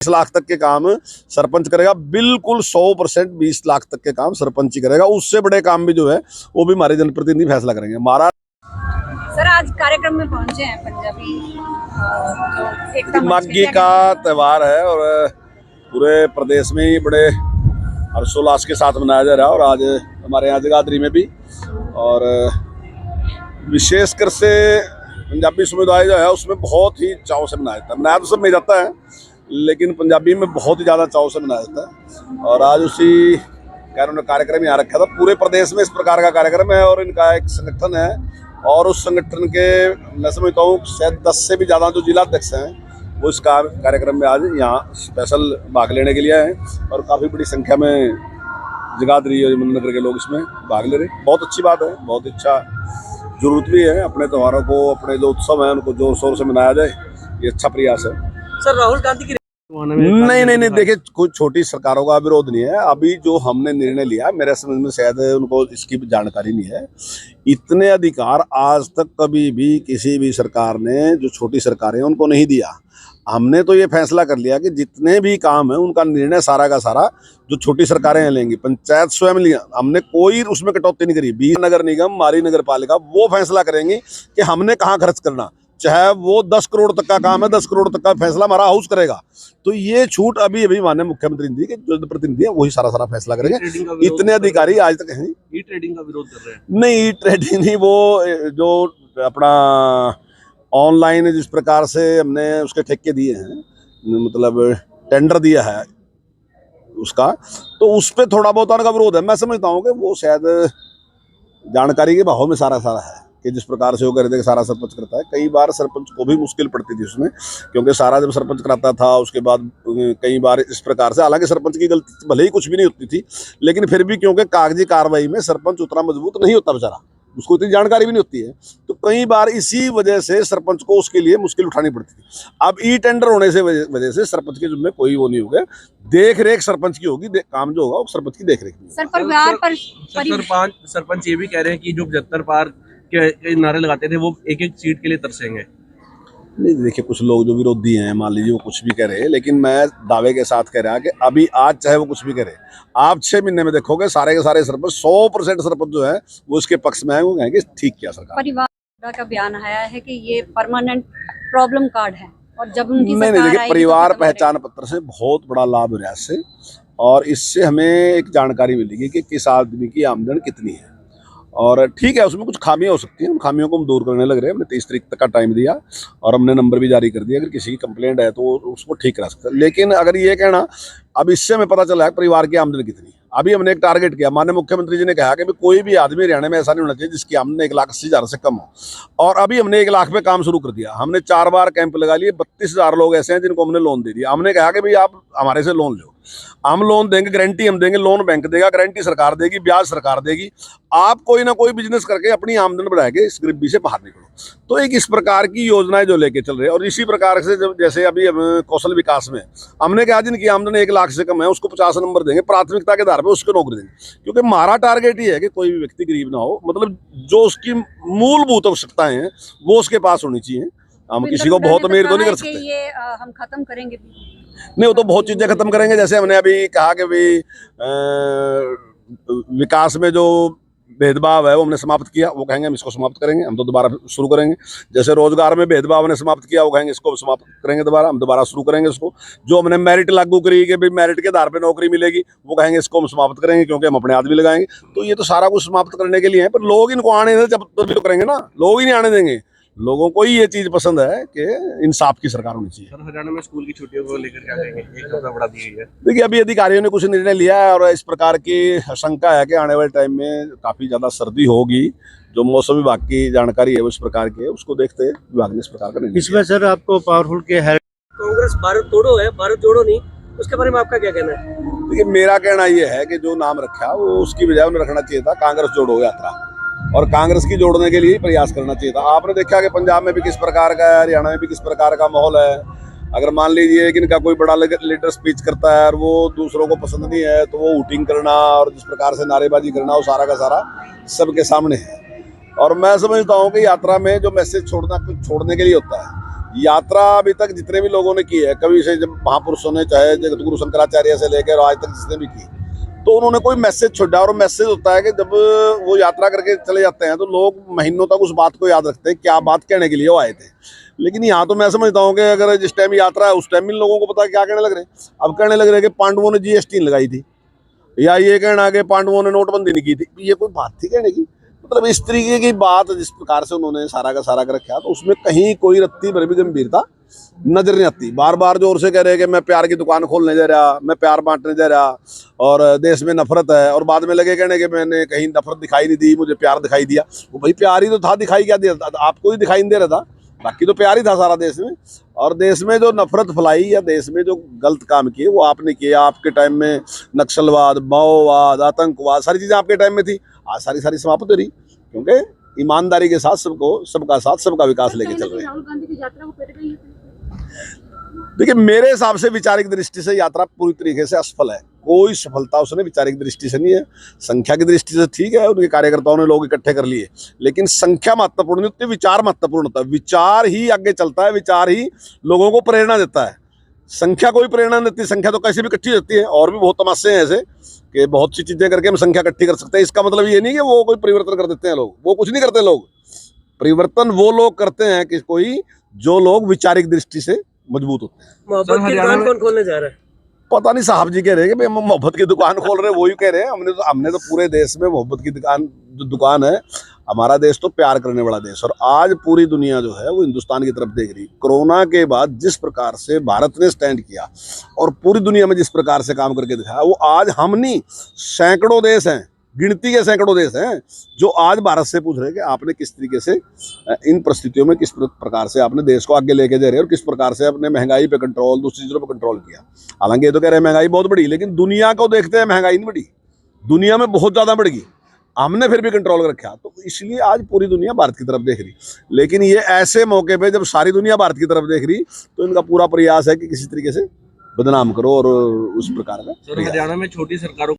20 लाख तक के काम सरपंच करेगा, बिल्कुल 100%। 20 लाख तक के काम सरपंच ही करेगा, उससे बड़े काम भी जो है वो भी हमारे जनप्रतिनिधि फैसला करेंगे। हमारा सर आज कार्यक्रम में पहुंचे हैं पंजाबी जो एकता मंच माघी का त्यौहार है और पूरे प्रदेश में ही बड़े हर्षोल्लास के साथ मनाया जा रहा है। और आज हमारे यहाँ जगाधरी में भी, और विशेषकर से पंजाबी समुदाय जो है उसमें बहुत ही चाव से मनाया जाता है। मनाया तो सब में जाता है, लेकिन पंजाबी में बहुत ही ज़्यादा चाव से मनाया जाता है। और आज उसी कार्यक्रम यहाँ रखा था। पूरे प्रदेश में इस प्रकार का कार्यक्रम है और इनका एक संगठन है, और उस संगठन के मैं समझता हूँ शायद 10 से भी ज़्यादा जो जिलाध्यक्ष हैं वो इस कार्यक्रम में आज यहाँ स्पेशल भाग लेने के लिए आए हैं। और काफ़ी बड़ी संख्या में जगाधरी और यमुनानगर के लोग इसमें भाग ले रहे हैं। बहुत अच्छी बात है, बहुत अच्छा जरूरत भी है। अपने त्योहारों को, अपने जो उत्सव हैं उनको जोर शोर से मनाया जाए, ये अच्छा प्रयास है। सर राहुल गांधी की नहीं, देखिए कुछ छोटी सरकारों का विरोध नहीं है। अभी जो हमने निर्णय लिया, मेरे समझ में शायद उनको इसकी जानकारी नहीं है। इतने अधिकार आज तक कभी भी किसी भी सरकार ने, जो छोटी सरकारें हैं, उनको नहीं दिया। हमने तो ये फैसला कर लिया कि जितने भी काम है उनका निर्णय सारा का सारा जो छोटी सरकारें लेंगी, पंचायत स्वयं लिया। हमने कोई उसमें कटौती नहीं करी। 20 नगर निगम, हमारी नगर पालिका वो फैसला करेंगी कि हमने कहाँ खर्च करना, चाहे वो 10 करोड़ तक का काम है, 10 करोड़ तक का फैसला हमारा हाउस करेगा। तो ये छूट अभी माननीय मुख्यमंत्री जी के जो प्रतिनिधि है वही सारा फैसला करेंगे। इतने अधिकारी आज तक हैं। ई ट्रेडिंग का विरोध कर रहे हैं। नहीं, ई ट्रेडिंग नहीं, वो जो अपना ऑनलाइन जिस प्रकार से हमने उसके ठेके दिए हैं, मतलब टेंडर दिया है उसका, तो उस पर थोड़ा बहुत उनका विरोध है। मैं समझता हूँ कि वो शायद जानकारी के भाव में सारा है कि जिस प्रकार से वो कर दे सारा सरपंच करता है। कई बार सरपंच को भी मुश्किल पड़ती थी उसमें, क्योंकि सारा जब सरपंच कराता था उसके बाद कई बार इस प्रकार से, हालांकि सरपंच की गलती भले ही कुछ भी नहीं होती थी, लेकिन फिर भी क्योंकि कागजी कार्रवाई में सरपंच उतना मजबूत नहीं होता बेचारा, उसको इतनी जानकारी भी नहीं होती है, तो कई बार इसी वजह से सरपंच को उसके लिए मुश्किल उठानी पड़ती थी। अब ई टेंडर होने से वजह से सरपंच के जिम्मे कोई वो नहीं होगा, देख रेख सरपंच की होगी, काम जो होगा वो सरपंच की देख रेख में। सर परिवार पर सरपंच ये भी कह रहे हैं कि जो 75 पार के नारे लगाते थे वो एक एक सीट के लिए तरसेंगे। नहीं, देखिए कुछ लोग जो विरोधी हैं, मान लीजिए वो कुछ भी कह रहे हैं, लेकिन मैं दावे के साथ कह रहा कि अभी आज चाहे वो कुछ भी करे, आप 6 महीने में देखोगे सारे के सारे सरपंच 100% सरपंच जो है वो इसके पक्ष में है, वो कहेंगे ठीक किया सरकार। परिवार का बयान आया है कि ये परमानेंट प्रॉब्लम कार्ड है, और जब उनकी नहीं, देखिए परिवार पहचान पत्र से बहुत बड़ा लाभ हो रहा है इससे, और इससे हमें एक जानकारी मिलेगी कि किस आदमी की आमदन कितनी है। और ठीक है, उसमें कुछ खामियां हो सकती हैं, उन खामियों को हम दूर करने लग रहे हैं। हमने 30 तारीख तक का टाइम दिया और हमने नंबर भी जारी कर दिया, अगर किसी की कंप्लेंट है तो उसको ठीक करा सकते हैं। लेकिन अगर ये कहना, अब इससे हमें पता चला है परिवार की आमदन कितनी है। अभी हमने एक टारगेट किया, माननीय मुख्यमंत्री जी ने कहा कि कोई भी आदमी हरियाणा में ऐसा नहीं होना चाहिए जिसकी आमदन 1,80,000 से कम हो, और अभी हमने 1 लाख पे काम शुरू कर दिया। हमने 4 बार कैंप लगा लिए, 32,000 लोग ऐसे हैं जिनको हमने लोन दे दिया। हमने कहा कि भाई आप हमारे से लोन लो, हम लोन देंगे, गारंटी हम देंगे, लोन बैंक देगा, गारंटी सरकार देगी, ब्याज सरकार देगी। आप कोई ना कोई बिजनेस करके अपनी आमदन बढ़ाए के इस गरीबी से बाहर निकलो। तो एक इस प्रकार की योजनाएं जो लेके चल रहे हैं, और इसी प्रकार से जब जैसे अभी कौशल विकास में हमने कहा जिनकी आमदन 1 लाख से कम है उसको 50 नंबर देंगे, प्राथमिकता के आधार पर उसको नौकरी देंगे। क्योंकि हमारा टारगेट ये है कि कोई भी व्यक्ति गरीब ना हो, मतलब जो उसकी मूलभूत आवश्यकताएं हैं वो उसके पास होनी चाहिए। हम किसी को बहुत अमीर तो नहीं कर सकते। ये हम खत्म करेंगे नहीं, वो तो बहुत चीजें खत्म करेंगे। जैसे हमने अभी कहा कि भाई विकास में जो भेदभाव है वो हमने समाप्त किया, वो कहेंगे हम इसको समाप्त करेंगे, हम तो दोबारा शुरू करेंगे। जैसे रोजगार में भेदभाव हमने समाप्त किया, वो कहेंगे इसको समाप्त करेंगे दोबारा, हम दोबारा शुरू करेंगे उसको। जो हमने मेरिट लागू करी कि भाई मेरिट के आधार पे नौकरी मिलेगी, वो कहेंगे इसको हम समाप्त करेंगे क्योंकि हम अपने आदमी लगाएंगे। तो ये तो सारा कुछ समाप्त करने के लिए है, पर लोग इनको आने दें जब तो करेंगे ना, लोग ही नहीं आने देंगे। लोगों को ही ये चीज पसंद है कि इंसाफ की सरकार होनी चाहिए। सर हरियाणा में स्कूल की छुट्टियों को लेकर क्या कहेंगे? एक हफ्ता बढ़ा दी गई है। देखिए अभी अधिकारियों ने कुछ निर्णय लिया है, और इस प्रकार की आशंका है कि आने वाले टाइम में काफी ज्यादा सर्दी होगी। जो मौसम विभाग की जानकारी है वो इस प्रकार की है, उसको देखते विभाग ने इस प्रकार का निर्णय। इसमें सर आपको पावरफुल के है कांग्रेस भारत तोड़ो है, भारत जोड़ो नहीं, उसके बारे में आपका क्या कहना है? देखिए मेरा कहना ये है कि जो नाम रखा वो उसकी बजाय उन्हें रखना चाहिए था कांग्रेस जोड़ो यात्रा, और कांग्रेस की जोड़ने के लिए प्रयास करना चाहिए था। आपने देखा कि पंजाब में भी किस प्रकार का है, हरियाणा में भी किस प्रकार का माहौल है। अगर मान लीजिए कि इनका कोई बड़ा लीडर स्पीच करता है और वो दूसरों को पसंद नहीं है, तो वो हूटिंग करना और जिस प्रकार से नारेबाजी करना, वो सारा का सारा सबके सामने है। और मैं समझता हूँ कि यात्रा में जो मैसेज छोड़ने के लिए होता है यात्रा अभी तक जितने भी लोगों ने की है, कभी से जब महापुरुषों ने, चाहे जगत गुरु शंकराचार्य से लेकर आज तक जिसने भी की, तो उन्होंने कोई मैसेज छोड़ा। और मैसेज होता है कि जब वो यात्रा करके चले जाते हैं तो लोग महीनों तक उस बात को याद रखते हैं, क्या बात कहने के लिए वो आए थे। लेकिन यहाँ तो मैं समझता हूँ कि अगर जिस टाइम यात्रा है उस टाइम इन लोगों को पता है क्या कहने लग रहे हैं। अब कहने लग रहे हैं कि पांडवों ने GST लगाई थी, या ये कहना कि पांडवों ने नोटबंदी नहीं की थी। ये कोई बात थी कहने की? मतलब इस तरीके की बात जिस प्रकार से उन्होंने सारा का सारा कर रखा, तो उसमें कहीं कोई रत्ती भर भी गंभीरता नजर नहीं आती। बार बार जोर से कह रहे हैं कि मैं प्यार की दुकान खोलने जा रहा, मैं प्यार बांटने जा रहा, और देश में नफरत है, और बाद में लगे कहने कि मैंने कहीं नफरत दिखाई नहीं दी, मुझे प्यार दिखाई दिया। वो भाई प्यार ही तो था, दिखाई क्या दिया था? आपको ही दिखाई नहीं दे रहा था, बाकी तो प्यार ही था सारा देश में। और देश में जो नफरत फैलाई या देश में जो गलत काम किए वो आपने किए। आपके टाइम में नक्सलवाद, माओवाद, आतंकवाद, सारी चीज़ें आपके टाइम में थी, आज सारी सारी समाप्त हो रही, क्योंकि ईमानदारी के साथ सबको, सबका साथ, सबका विकास लेके चल रहे हैं। राहुल गांधी की यात्रा को पेट गई है। देखिए, मेरे हिसाब से वैचारिक दृष्टि से यात्रा पूरी तरीके से असफल है। कोई सफलता उसने वैचारिक दृष्टि से नहीं है। संख्या की दृष्टि से ठीक है, उनके कार्यकर्ताओं ने लोग इकट्ठे कर लिए, लेकिन संख्या महत्वपूर्ण नहीं होती, विचार महत्वपूर्ण होता है। विचार ही आगे चलता है, विचार ही लोगों को प्रेरणा देता है। संख्या कोई प्रेरणा नहीं देती। संख्या तो कैसे भी इकट्ठी होती है, और भी बहुत तमाशे हैं ऐसे कि बहुत सी चीजें करके हम संख्या इकट्ठी कर सकते हैं। इसका मतलब ये नहीं कि वो कोई परिवर्तन कर देते हैं लोग, वो कुछ नहीं करते लोग। परिवर्तन वो लोग करते हैं कि कोई, जो लोग वैचारिक दृष्टि से मजबूत होते हैं। मोहब्बत की दुकान कौन खोलने जा रहा है? पता नहीं, साहब जी कह रहे हैं कि भाई हम मोहब्बत की दुकान खोल रहे हैं, वही कह रहे हैं। हमने तो पूरे देश में मोहब्बत की दुकान है। हमारा देश तो प्यार करने वाला देश, और आज पूरी दुनिया जो है वो हिंदुस्तान की तरफ देख रही। कोरोना के बाद जिस प्रकार से भारत ने स्टैंड किया और पूरी दुनिया में जिस प्रकार से काम करके दिखाया, वो आज हम नहीं, सैकड़ों देश हैं, गिनती के सैकड़ों देश हैं जो आज भारत से पूछ रहे हैं कि आपने किस तरीके से इन परिस्थितियों में किस प्रकार से आपने देश को आगे लेके जा रहे हैं, और किस प्रकार से अपने महंगाई पे कंट्रोल, दूसरी चीज़ों पे कंट्रोल किया। हालांकि ये तो कह रहे हैं महंगाई बहुत बढ़ी, लेकिन दुनिया को देखते हैं महंगाई नहीं बढ़ी, दुनिया में बहुत ज़्यादा बढ़ गई, हमने फिर भी कंट्रोल रखा। तो इसलिए आज पूरी दुनिया भारत की तरफ देख रही। लेकिन ये ऐसे मौके पे जब सारी दुनिया भारत की तरफ देख रही, तो इनका पूरा प्रयास है कि किसी तरीके से बदनाम करो और उस प्रकार का। सर, हरियाणा में छोटी सरकारों